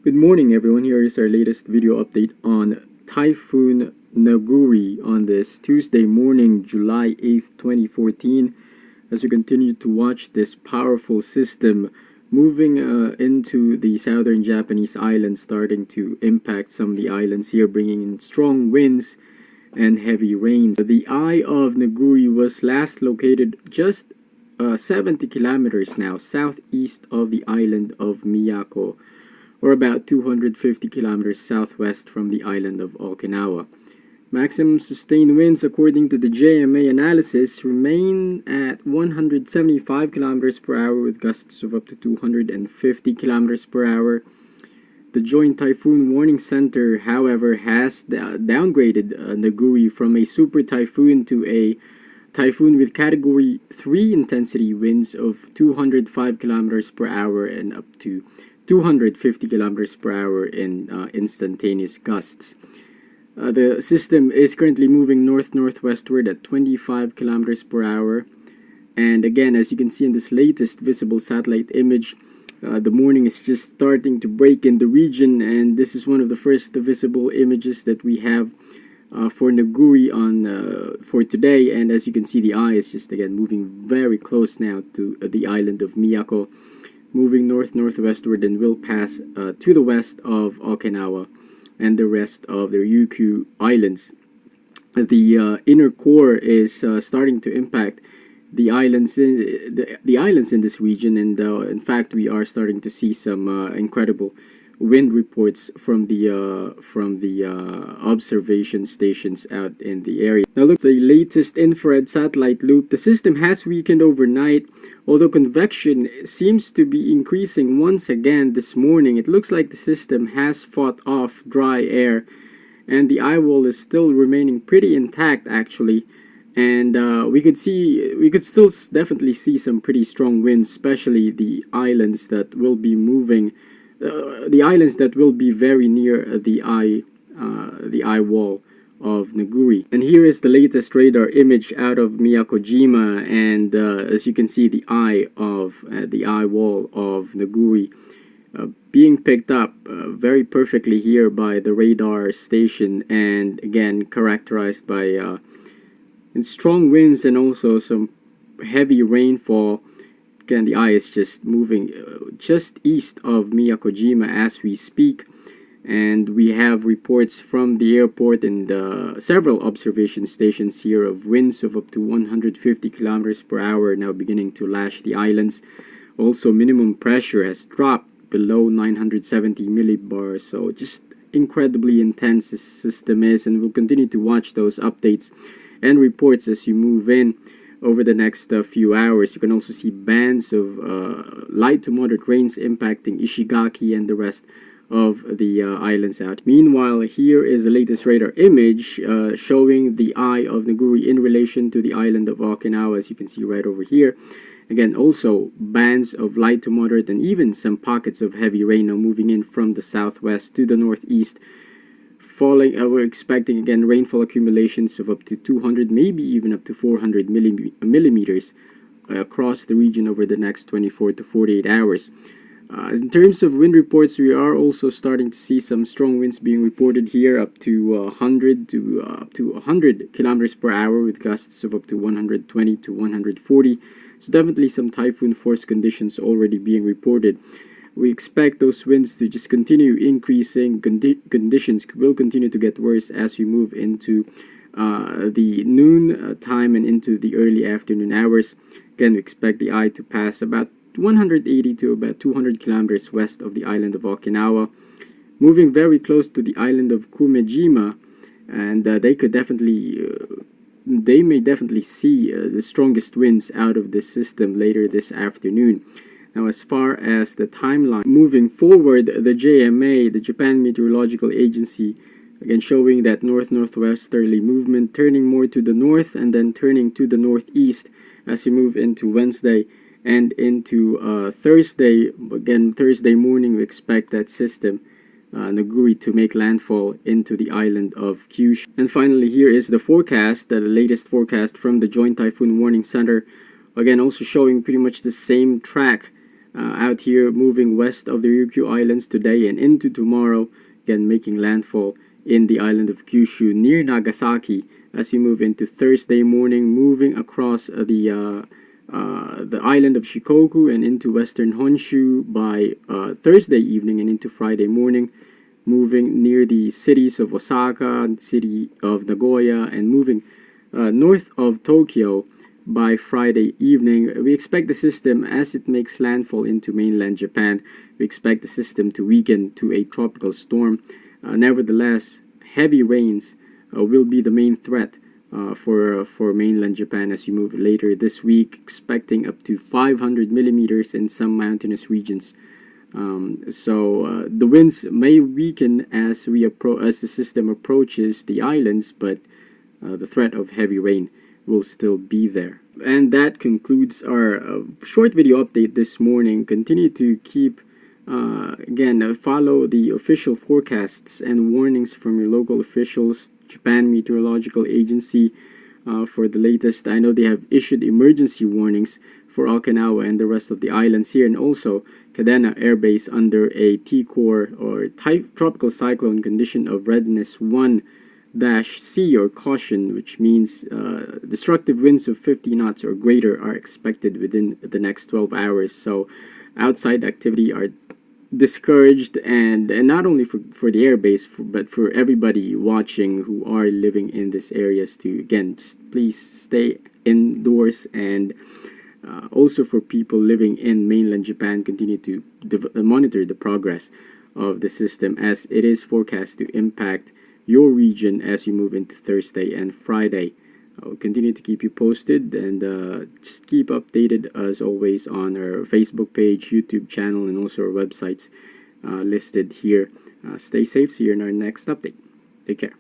Good morning everyone, here is our latest video update on Typhoon Neoguri on this Tuesday morning, July 8th, 2014, as we continue to watch this powerful system moving into the southern Japanese islands, starting to impact some of the islands here, bringing in strong winds and heavy rain. The eye of Neoguri was last located just 70 kilometers now southeast of the island of Miyako, or about 250 kilometers southwest from the island of Okinawa. Maximum sustained winds, according to the JMA analysis, remain at 175 kilometers per hour with gusts of up to 250 kilometers per hour. The Joint Typhoon Warning Center, however, has downgraded Neoguri from a super typhoon to a typhoon with Category 3 intensity winds of 205 kilometers per hour and up to 250 kilometers per hour in instantaneous gusts. The system is currently moving north-northwestward at 25 kilometers per hour. And again, as you can see in this latest visible satellite image, the morning is just starting to break in the region, and this is one of the first visible images that we have for Neoguri for today. And as you can see, the eye is just again moving very close now to the island of Miyako, moving north-northwestward, and will pass to the west of Okinawa and the rest of the Ryukyu islands. The inner core is starting to impact the islands in this region, and in fact we are starting to see some incredible wind reports from the observation stations out in the area. Now look, the latest infrared satellite loop. The system has weakened overnight, although convection seems to be increasing once again this morning. It looks like the system has fought off dry air, and the eye wall is still remaining pretty intact actually. And we could still definitely see some pretty strong winds, especially the islands that will be moving. The islands that will be very near the eye wall of Neoguri. And here is the latest radar image out of Miyako-jima, and as you can see, the eye wall of Neoguri being picked up very perfectly here by the radar station, and again characterized by strong winds and also some heavy rainfall. Again, the eye is just moving just east of Miyako-jima as we speak, and we have reports from the airport and several observation stations here of winds of up to 150 kilometers per hour now beginning to lash the islands. Also, minimum pressure has dropped below 970 millibars, so just incredibly intense this system is, and we'll continue to watch those updates and reports as you move in over the next few hours. You can also see bands of light to moderate rains impacting Ishigaki and the rest of the islands out. Meanwhile, here is the latest radar image showing the eye of Neoguri in relation to the island of Okinawa, as you can see right over here. Again, also bands of light to moderate and even some pockets of heavy rain now moving in from the southwest to the northeast. We're expecting again rainfall accumulations of up to 200, maybe even up to 400 millimeters across the region over the next 24 to 48 hours. In terms of wind reports, we are also starting to see some strong winds being reported here, up to 100 kilometers per hour with gusts of up to 120 to 140. So definitely some typhoon force conditions already being reported. We expect those winds to just continue increasing. Conditions will continue to get worse as we move into the noon time and into the early afternoon hours. Again, we expect the eye to pass about 180 to about 200 kilometers west of the island of Okinawa, moving very close to the island of Kumejima, and they may definitely see the strongest winds out of this system later this afternoon. Now, as far as the timeline moving forward, the JMA, the Japan Meteorological Agency, again showing that north-northwesterly movement, turning more to the north and then turning to the northeast as we move into Wednesday and into Thursday. Again, Thursday morning, we expect that system, Neoguri, to make landfall into the island of Kyushu. And finally, here is the forecast, the latest forecast from the Joint Typhoon Warning Center. Again, also showing pretty much the same track out here, moving west of the Ryukyu Islands today and into tomorrow, again making landfall in the island of Kyushu near Nagasaki as you move into Thursday morning, moving across the island of Shikoku and into western Honshu by Thursday evening and into Friday morning, moving near the cities of Osaka, city of Nagoya, and moving north of Tokyo by Friday evening. We expect the system, as it makes landfall into mainland Japan, we expect the system to weaken to a tropical storm. Nevertheless, heavy rains will be the main threat for mainland Japan as you move later this week, expecting up to 500 millimeters in some mountainous regions. So the winds may weaken as the system approaches the islands, but the threat of heavy rain will still be there. And that concludes our short video update this morning. Continue to keep follow the official forecasts and warnings from your local officials, Japan Meteorological Agency, for the latest. I know they have issued emergency warnings for Okinawa and the rest of the islands here, and also Kadena Air Base under a T-Core or tropical cyclone condition of readiness 1-C or caution, which means destructive winds of 50 knots or greater are expected within the next 12 hours. So outside activity are discouraged, and not only for the airbase, but for everybody watching who are living in these areas to, again, just please stay indoors. And also for people living in mainland Japan, continue to monitor the progress of the system, as it is forecast to impact your region as you move into Thursday and Friday. I'll continue to keep you posted, and just keep updated as always on our Facebook page, YouTube channel, and also our websites listed here. Stay safe. See you in our next update. Take care.